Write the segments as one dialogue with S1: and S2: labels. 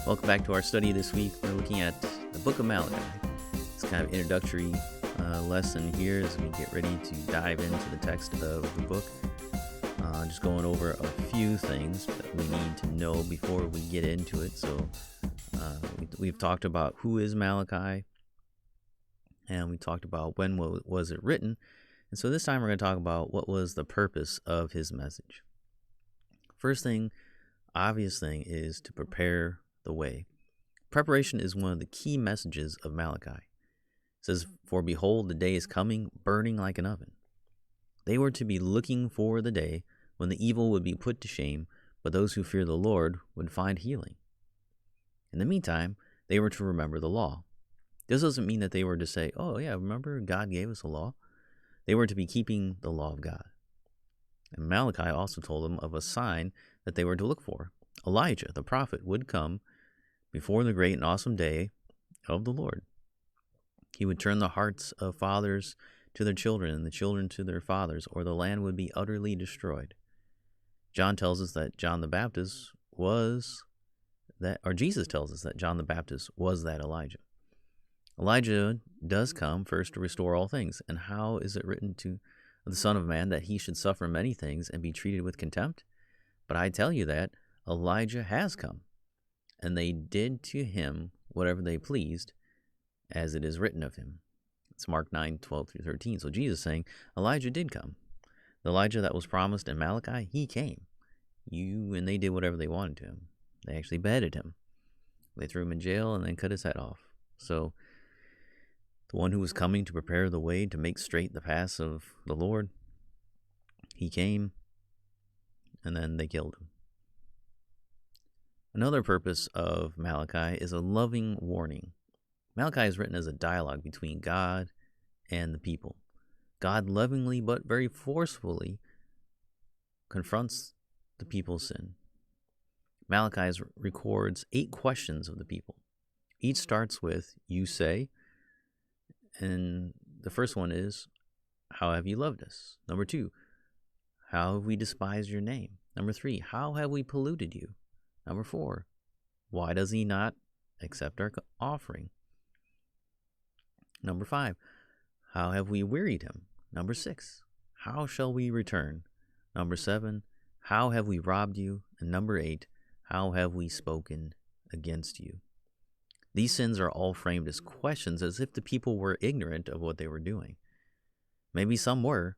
S1: Welcome back to our study this week. We're looking at the book of Malachi. It's kind of introductory lesson here as we get ready to dive into the text of the book. Just going over a few things that we need to know before we get into it. So we've talked about who is Malachi, and we talked about when was it written. And so this time we're going to talk about what was the purpose of his message. First thing, obvious thing, is to prepare the way. Preparation is one of the key messages of Malachi. It says, "For behold, the day is coming, burning like an oven." They were to be looking for the day when the evil would be put to shame, but those who fear the Lord would find healing. In the meantime, they were to remember the law. This doesn't mean that they were to say, "Oh yeah, remember God gave us a law." They were to be keeping the law of God. And Malachi also told them of a sign that they were to look for. Elijah, the prophet, would come before the great and awesome day of the Lord. He would turn the hearts of fathers to their children and the children to their fathers, or the land would be utterly destroyed. John tells us that John the Baptist was that, or Jesus tells us that John the Baptist was that Elijah. Elijah does come first to restore all things. And how is it written to the Son of Man that he should suffer many things and be treated with contempt? But I tell you that Elijah has come, and they did to him whatever they pleased, as it is written of him. It's Mark 9:12-13. So Jesus is saying Elijah did come. The Elijah that was promised in Malachi, he came. And they did whatever they wanted to him. They actually beheaded him. They threw him in jail and then cut his head off. So the one who was coming to prepare the way to make straight the paths of the Lord, he came, and then they killed him. Another purpose of Malachi is a loving warning. Malachi is written as a dialogue between God and the people. God lovingly but very forcefully confronts the people's sin. Malachi records 8 questions of the people. Each starts with, "You say," and the first one is, "How have you loved us?" Number 2, "How have we despised your name?" Number 3, "How have we polluted you?" Number 4, "Why does he not accept our offering?" Number 5, "How have we wearied him?" Number 6, "How shall we return?" Number 7, "How have we robbed you?" And number 8, "How have we spoken against you?" These sins are all framed as questions, as if the people were ignorant of what they were doing. Maybe some were,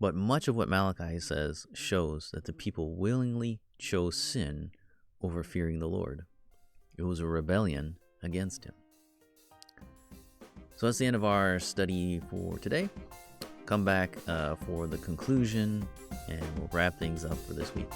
S1: but much of what Malachi says shows that the people willingly chose sin over fearing the Lord. It was a rebellion against him. So that's the end of our study for today. Come back for the conclusion, and we'll wrap things up for this week.